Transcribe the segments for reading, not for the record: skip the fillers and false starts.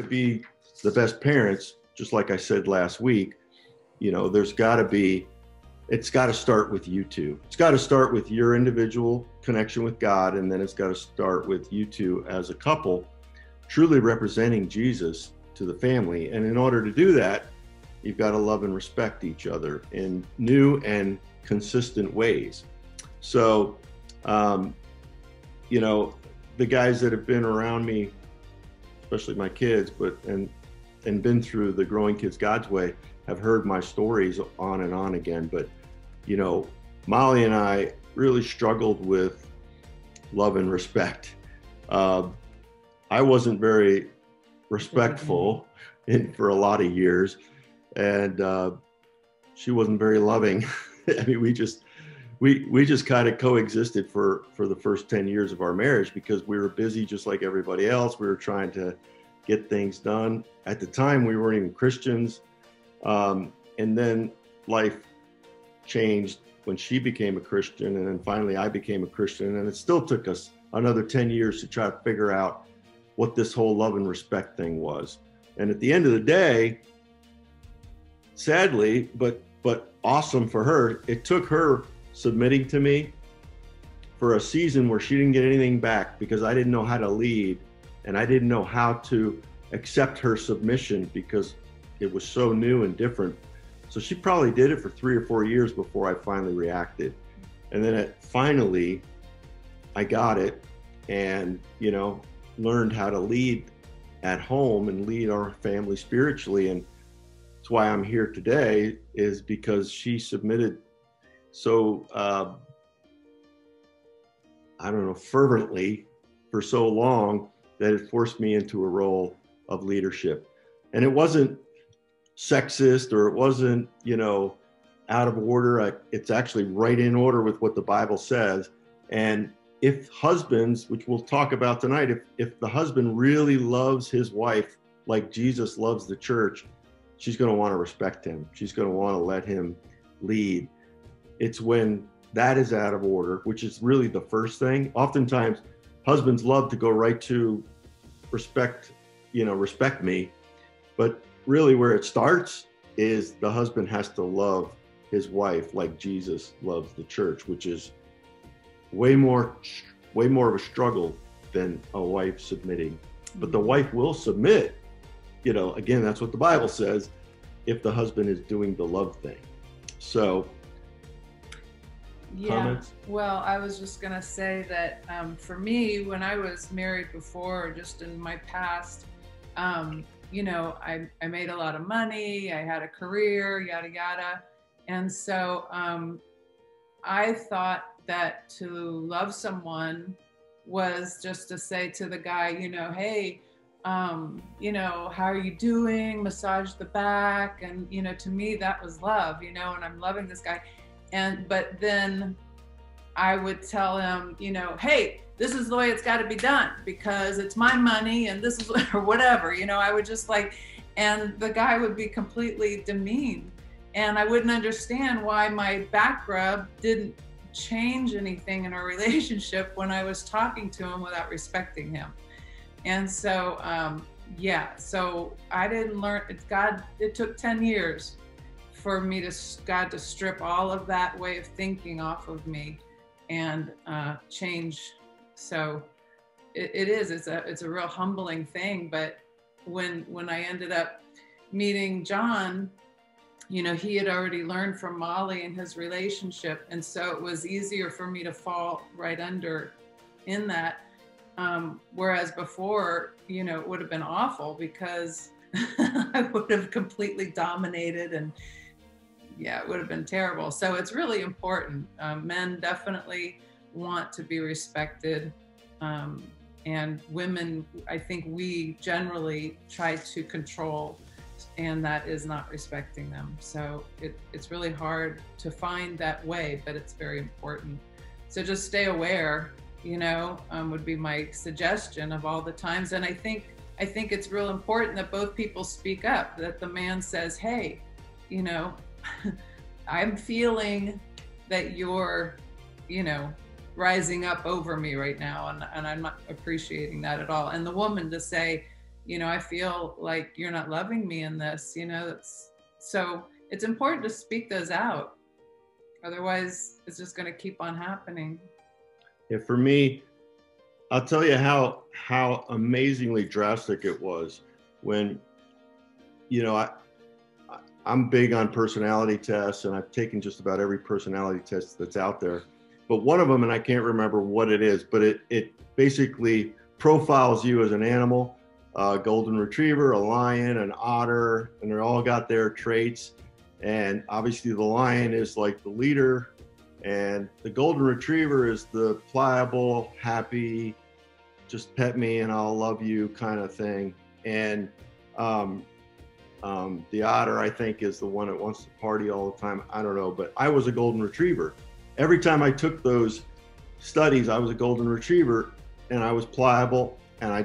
to be the best parents, just like I said last week, it's got to start with you two. It's got to start with your individual connection with God, and then it's got to start with you two as a couple, truly representing Jesus to the family. And in order to do that, you've got to love and respect each other in new and consistent ways. So, the guys that have been around me, especially my kids, and been through the Growing Kids God's Way, have heard my stories on and on again. But, Molly and I really struggled with love and respect. I wasn't very respectful for a lot of years, and she wasn't very loving. I mean, we just kind of coexisted for the first 10 years of our marriage because we were busy just like everybody else. We were trying to get things done. At the time, we weren't even Christians. And then life changed when she became a Christian, and then finally I became a Christian. And it still took us another 10 years to try to figure out what this whole love and respect thing was. And at the end of the day, sadly, but awesome for her, it took her submitting to me for a season where she didn't get anything back because I didn't know how to lead, and I didn't know how to accept her submission because it was so new and different. So she probably did it for 3 or 4 years before I finally reacted. And then finally I got it, and learned how to lead at home and lead our family spiritually. And that's why I'm here today, is because she submitted so fervently for so long that it forced me into a role of leadership. And it wasn't sexist, or it wasn't out of order. It's actually right in order with what the Bible says. And if husbands, which we'll talk about tonight, if the husband really loves his wife like Jesus loves the church, she's going to want to respect him. She's going to want to let him lead. It's when that is out of order, which is really the first thing. Oftentimes, husbands love to go right to respect me. But really where it starts is the husband has to love his wife like Jesus loves the church, which is way more of a struggle than a wife submitting. But the wife will submit, again, that's what the Bible says, if the husband is doing the love thing. So, yeah. Comments? Well, I was just going to say that for me, when I was married before, or just in my past, I made a lot of money, I had a career, yada, yada. And so I thought that to love someone was just to say to the guy, hey, how are you doing? Massage the back. And, to me, that was love, and I'm loving this guy. But then I would tell him, hey, this is the way it's got to be done because it's my money and this is, or whatever, I would just and the guy would be completely demeaned, and I wouldn't understand why my back rub didn't change anything in our relationship when I was talking to him without respecting him. And so, so I didn't learn, it took 10 years for God to strip all of that way of thinking off of me and change. So it's a real humbling thing. But when I ended up meeting John, he had already learned from Molly in his relationship. And so it was easier for me to fall right under in that. Whereas before, it would have been awful because I would have completely dominated, and it would have been terrible. So it's really important. Men definitely want to be respected. And women, I think we generally try to control, and that is not respecting them. So it's really hard to find that way, but it's very important. So just stay aware, would be my suggestion of all the times. And I think it's real important that both people speak up, that the man says, hey, I'm feeling that you're, rising up over me right now, and I'm not appreciating that at all. And the woman to say, I feel like you're not loving me in this, so it's important to speak those out. Otherwise, it's just going to keep on happening. Yeah, for me, I'll tell you how amazingly drastic it was when, I'm big on personality tests, and I've taken just about every personality test that's out there. But one of them, and I can't remember what it is, but it basically profiles you as an animal, a golden retriever, a lion, an otter, and they're all got their traits. And obviously the lion is like the leader, and the golden retriever is the pliable, happy, just pet me and I'll love you kind of thing. And the otter, I think, is the one that wants to party all the time. I don't know, but I was a golden retriever. Every time I took those studies, I was a golden retriever, and I was pliable, and I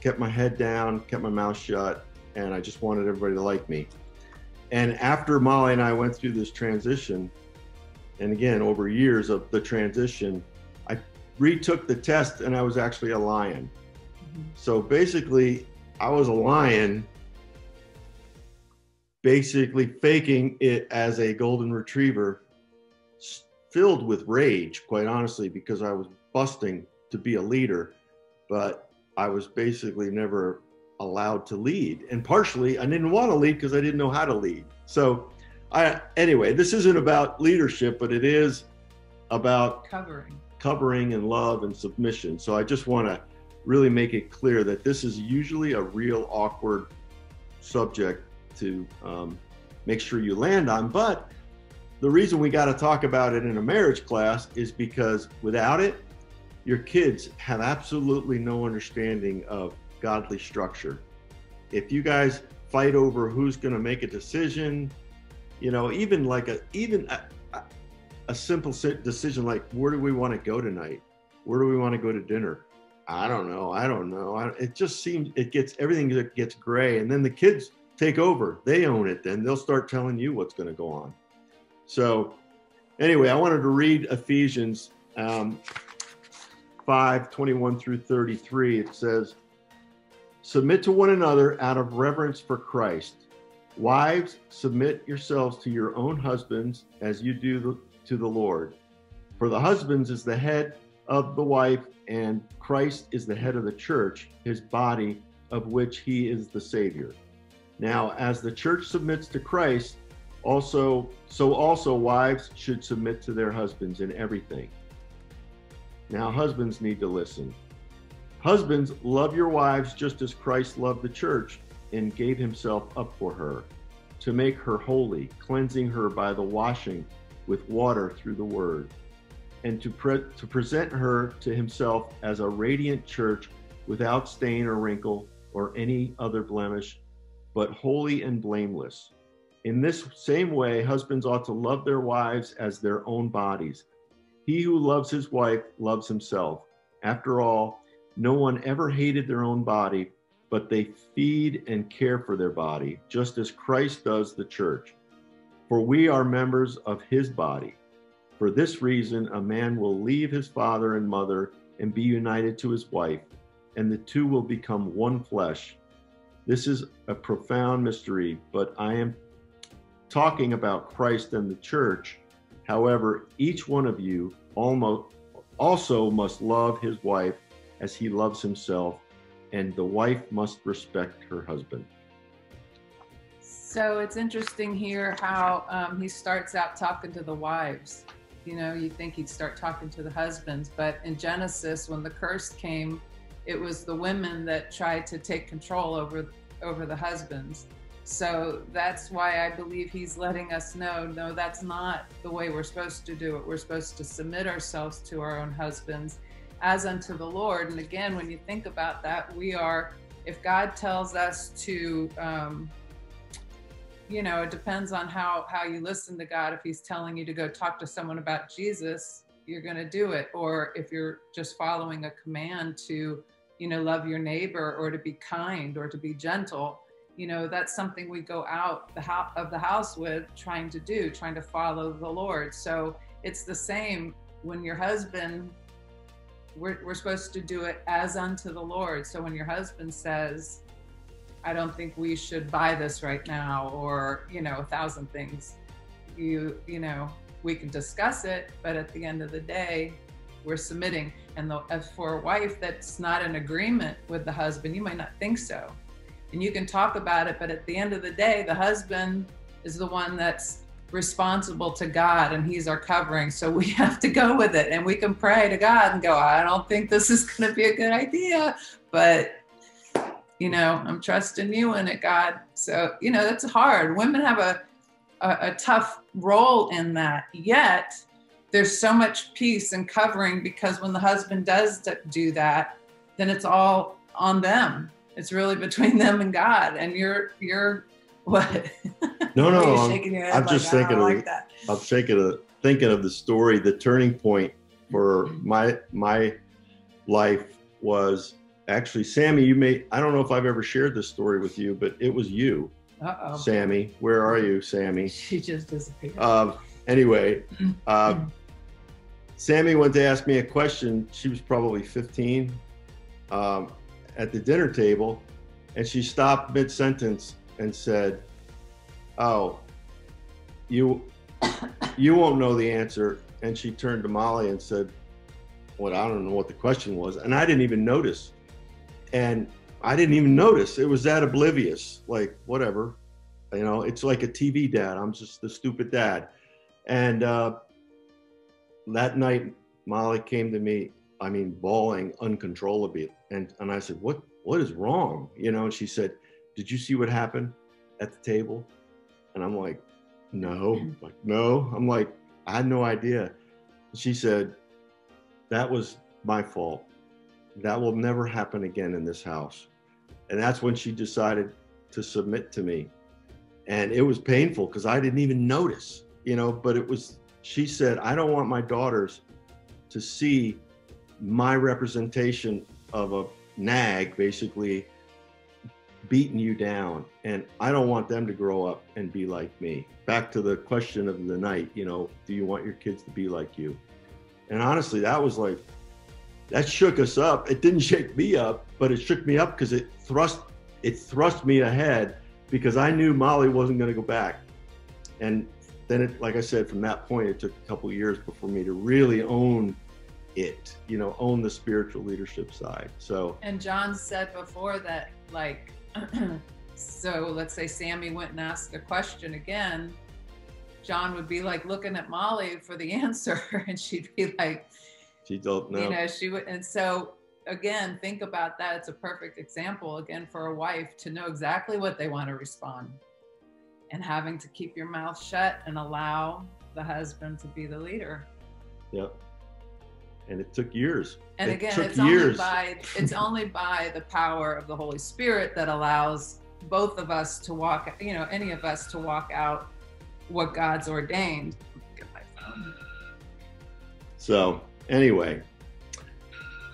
kept my head down, kept my mouth shut, and I just wanted everybody to like me. And after Molly and I went through this transition, and again, over years of the transition, I retook the test, and I was actually a lion. So basically, I was a lion, basically faking it as a golden retriever, filled with rage, quite honestly, because I was busting to be a leader, but I was basically never allowed to lead. And partially, I didn't want to lead because I didn't know how to lead. So anyway, this isn't about leadership, but it is about covering and love and submission. So I just want to really make it clear that this is usually a real awkward subject to make sure you land on. But the reason we got to talk about it in a marriage class is because without it, your kids have absolutely no understanding of godly structure. If you guys fight over who's going to make a decision, even a simple decision like, where do we want to go tonight? Where do we want to go to dinner? I don't know. It just seems everything gets gray, and then the kids take over. They own it. Then they'll start telling you what's going to go on. So anyway, I wanted to read Ephesians 5:21 through 33. It says, submit to one another out of reverence for Christ. Wives, submit yourselves to your own husbands as you do to the Lord. For the husbands is the head of the wife, and Christ is the head of the church, his body, of which he is the Savior. Now, as the church submits to Christ, also wives should submit to their husbands in everything. Now, husbands need to listen. Husbands, love your wives just as Christ loved the church and gave himself up for her, to make her holy, cleansing her by the washing with water through the word, and to present her to himself as a radiant church without stain or wrinkle or any other blemish, but holy and blameless. In this same way, husbands ought to love their wives as their own bodies. He who loves his wife loves himself. After all, no one ever hated their own body, but they feed and care for their body, just as Christ does the church. For we are members of his body. For this reason, a man will leave his father and mother and be united to his wife, and the two will become one flesh. This is a profound mystery, but I am talking about Christ and the church. However, each one of you also must love his wife as he loves himself, and the wife must respect her husband. So it's interesting here how he starts out talking to the wives. You think he'd start talking to the husbands, but in Genesis, when the curse came, it was the women that tried to take control over the husbands. So that's why I believe he's letting us know, no, that's not the way we're supposed to do it. We're supposed to submit ourselves to our own husbands as unto the Lord. And again, when you think about that, if God tells us to, it depends on how you listen to God. If he's telling you to go talk to someone about Jesus, you're going to do it. Or if you're just following a command to, love your neighbor, or to be kind, or to be gentle, that's something we go out of the house with trying to follow the Lord. So it's the same when your husband, we're supposed to do it as unto the Lord. So when your husband says, I don't think we should buy this right now, or, you know, 1,000 things. You know, we can discuss it, but at the end of the day, we're submitting. And as for a wife that's not in agreement with the husband, you might not think so. And you can talk about it, but at the end of the day, the husband is the one that's responsible to God, and he's our covering. So we have to go with it, and we can pray to God and go, I don't think this is going to be a good idea, but you know, I'm trusting you in it, God. So, you know, that's hard. Women have a tough role in that, yet there's so much peace and covering, because when the husband does do that, then it's all on them. It's really between them and God. And you're what? No, I'm shaking your head. I'm just thinking like that. I'm thinking of the story. The turning point for my life was actually, Sammy, I don't know if I've ever shared this story with you, but it was you. Uh-oh. Sammy, where are you, Sammy? She just disappeared. Anyway, Sammy went to ask me a question. She was probably 15 at the dinner table, and she stopped mid-sentence and said, oh, you won't know the answer. And she turned to Molly and said, I don't know what the question was. And I didn't even notice. And I didn't even notice. It was that oblivious, like, whatever. You know, it's like a TV dad. I'm just the stupid dad. And that night, Molly came to me, bawling uncontrollably. And I said, what is wrong? You know, and she said, did you see what happened at the table? And I'm like, no. I'm like, I had no idea. She said, that was my fault. That will never happen again in this house. And that's when she decided to submit to me. And it was painful because I didn't even notice, you know, but she said, I don't want my daughters to see my representation of a nag, basically beating you down. And I don't want them to grow up and be like me. Back to the question of the night, you know, do you want your kids to be like you? And honestly, that shook us up. It didn't shake me up, but it shook me up because it thrust me ahead, because I knew Molly wasn't going to go back. And then like I said, from that point, it took a couple of years before me to really own it, you know, own the spiritual leadership side. So. And John said before that, like, so let's say Sammy went and asked a question again, John would be like looking at Molly for the answer, and she'd be like, she don't know. You know, she would. And so again, think about that. It's a perfect example, again, for a wife to know exactly what they want to respond, and having to keep your mouth shut and allow the husband to be the leader. Yep. And it took years. And again, it's only by the power of the Holy Spirit that allows both of us to walk, you know, any of us to walk out what God's ordained. Get my phone. So anyway,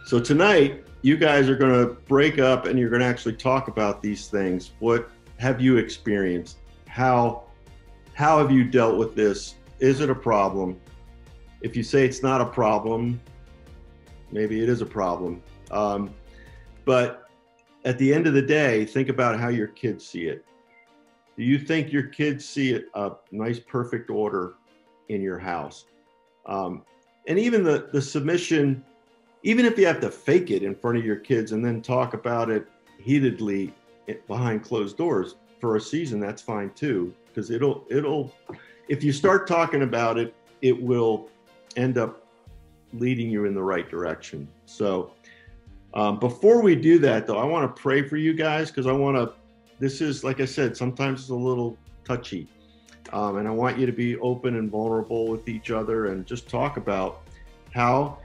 so tonight you guys are going to break up and you're going to actually talk about these things. What have you experienced? How have you dealt with this? Is it a problem? If you say it's not a problem, maybe it is a problem. But at the end of the day, think about how your kids see it. Do you think your kids see a nice, perfect order in your house? And even the submission, even if you have to fake it in front of your kids and then talk about it heatedly behind closed doors for a season, that's fine too. Because it'll, if you start talking about it, it will end up leading you in the right direction. So before we do that though, I want to pray for you guys, because this is, like I said, sometimes it's a little touchy. And I want you to be open and vulnerable with each other and just talk about how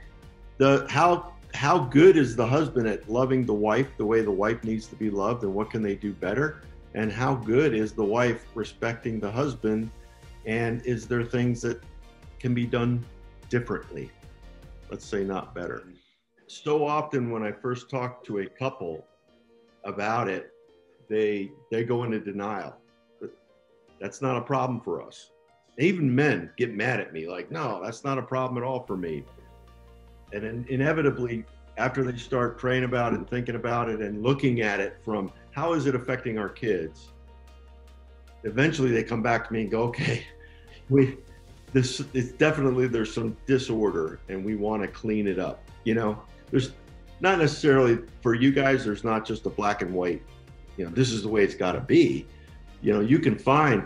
good is the husband at loving the wife the way the wife needs to be loved, and what can they do better? And how good is the wife respecting the husband, and is there things that can be done differently? Let's say not better. So often when I first talk to a couple about it, they go into denial. But that's not a problem for us. Even men get mad at me like, no, that's not a problem at all for me. And inevitably, after they start praying about it and thinking about it and looking at it from how is it affecting our kids? Eventually they come back to me and go, okay, it's definitely, there's some disorder and we want to clean it up. You know, there's not necessarily, for you guys, there's not just a black and white, you know, this is the way it's got to be. You know, you can find,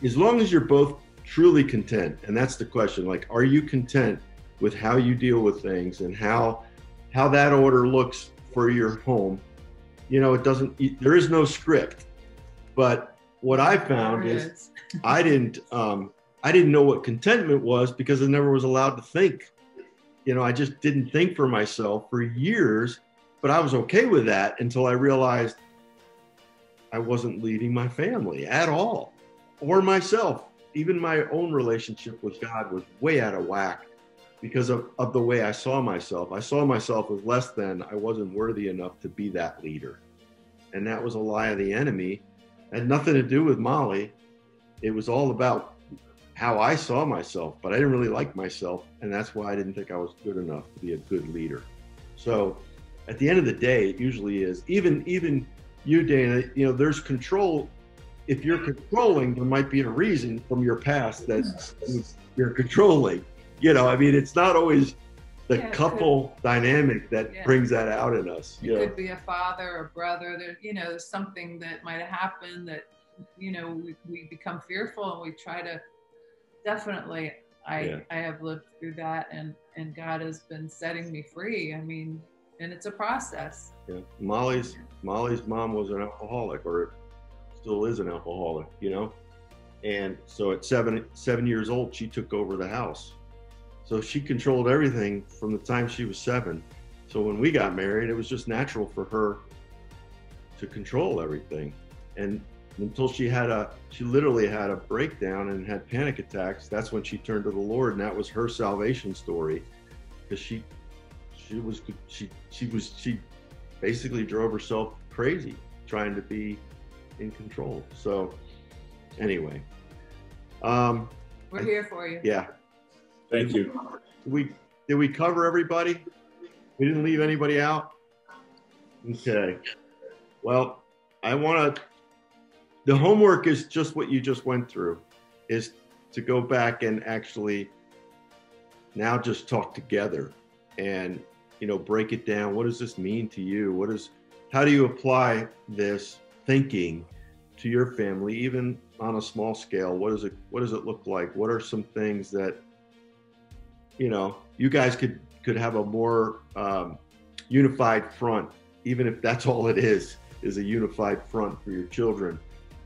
as long as you're both truly content, and that's the question, like, are you content with how you deal with things and how that order looks for your home? You know, there is no script. But what I found is I didn't know what contentment was because I never was allowed to think. You know, I just didn't think for myself for years, but I was okay with that until I realized I wasn't leading my family at all, or myself. Even my own relationship with God was way out of whack because of the way I saw myself. I saw myself as less than. I wasn't worthy enough to be that leader. And that was a lie of the enemy. It had nothing to do with Molly. It was all about how I saw myself, but I didn't really like myself. And that's why I didn't think I was good enough to be a good leader. So at the end of the day, it usually is. Even you, Dana, you know, there's control. If you're controlling, there might be a reason from your past that you're controlling. You know, I mean, it's not always the couple dynamic that brings that out in us. You could be a father or brother. There, you know, there's something that might have happened that, you know, we become fearful and we try to. Definitely, I have lived through that, and God has been setting me free. I mean, and it's a process. Yeah, Molly's mom was an alcoholic, or still is an alcoholic, you know, and so at seven years old, she took over the house. So she controlled everything from the time she was 7. So when we got married, it was just natural for her to control everything, and until she literally had a breakdown and had panic attacks. That's when she turned to the Lord, and that was her salvation story, because she basically drove herself crazy trying to be in control. So anyway, we're here for you. Yeah. Thank you. Did we cover everybody? We didn't leave anybody out? Okay. Well, the homework is just what you just went through, is to go back and actually now just talk together and, you know, break it down. What does this mean to you? How do you apply this thinking to your family, even on a small scale? What does it look like? What are some things that, you know, you guys could have a more unified front, even if that's all it is a unified front for your children.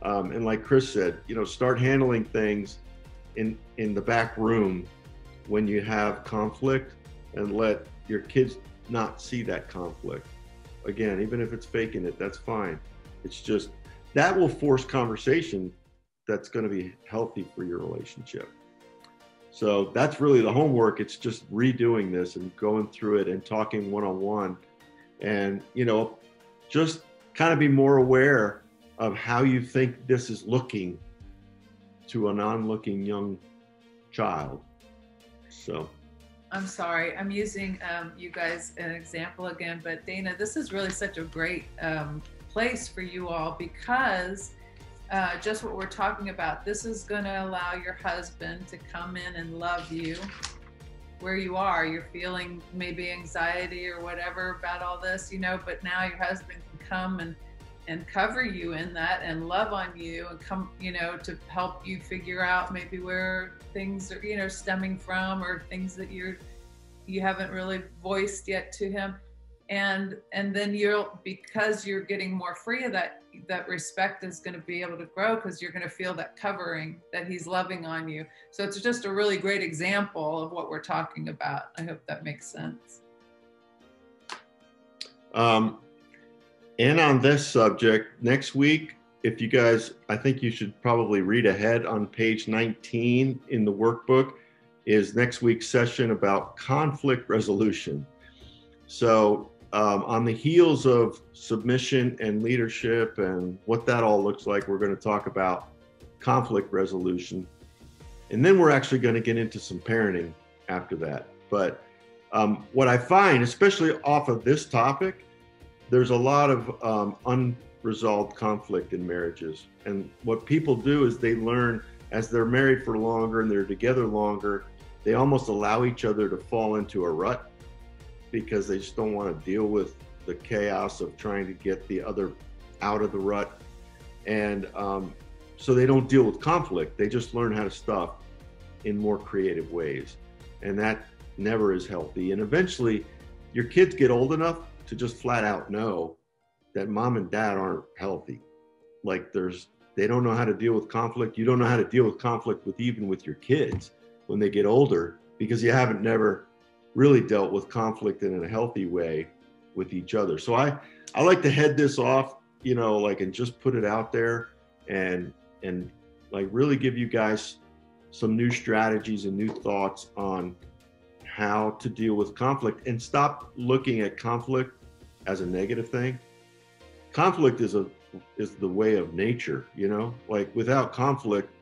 And like Chris said, you know, start handling things in the back room when you have conflict, and let your kids not see that conflict. Again, even if it's faking it, that's fine. It's just, that will force conversation that's going to be healthy for your relationship. So that's really the homework. It's just redoing this and going through it and talking one-on-one, and, you know, just kind of be more aware of how you think this is looking to a non-looking young child. So I'm sorry, I'm using you guys an example again, but Dana, this is really such a great place for you all, because just what we're talking about, this is going to allow your husband to come in and love you where you are. You're feeling maybe anxiety or whatever about all this, you know, but now your husband can come and cover you in that and love on you and come, you know, to help you figure out maybe where things are, you know, stemming from, or things that you haven't really voiced yet to him. And then because you're getting more free of that respect is going to be able to grow, because you're going to feel that covering, that he's loving on you. So it's just a really great example of what we're talking about. I hope that makes sense. And on this subject, next week, if you guys, I think you should probably read ahead on page 19 in the workbook, is next week's session about conflict resolution. So on the heels of submission and leadership and what that all looks like, we're going to talk about conflict resolution. And then we're actually going to get into some parenting after that. But what I find, especially off of this topic, there's a lot of resolved conflict in marriages. And what people do is they learn, as they're married for longer and they're together longer, they almost allow each other to fall into a rut because they just don't want to deal with the chaos of trying to get the other out of the rut. And so they don't deal with conflict. They just learn how to stuff in more creative ways. And that never is healthy. And eventually your kids get old enough to just flat out know that mom and dad aren't healthy. Like they don't know how to deal with conflict. You don't know how to deal with conflict even with your kids when they get older, because you haven't never really dealt with conflict in a healthy way with each other. So I like to head this off, and just put it out there and like really give you guys some new strategies and new thoughts on how to deal with conflict, and stop looking at conflict as a negative thing. Conflict is the way of nature, like without conflict,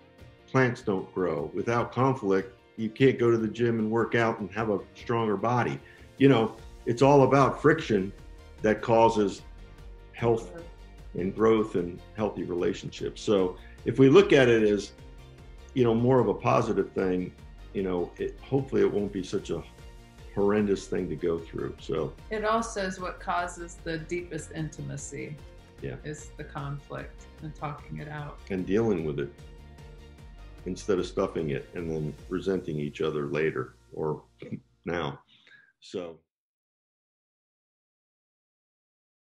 plants don't grow. Without conflict, you can't go to the gym and work out and have a stronger body. It's all about friction that causes health and growth and healthy relationships. So if we look at it as, more of a positive thing, hopefully it won't be such a horrendous thing to go through. So it also is what causes the deepest intimacy. Yeah. Is the conflict and talking it out and dealing with it instead of stuffing it and then resenting each other later or now. So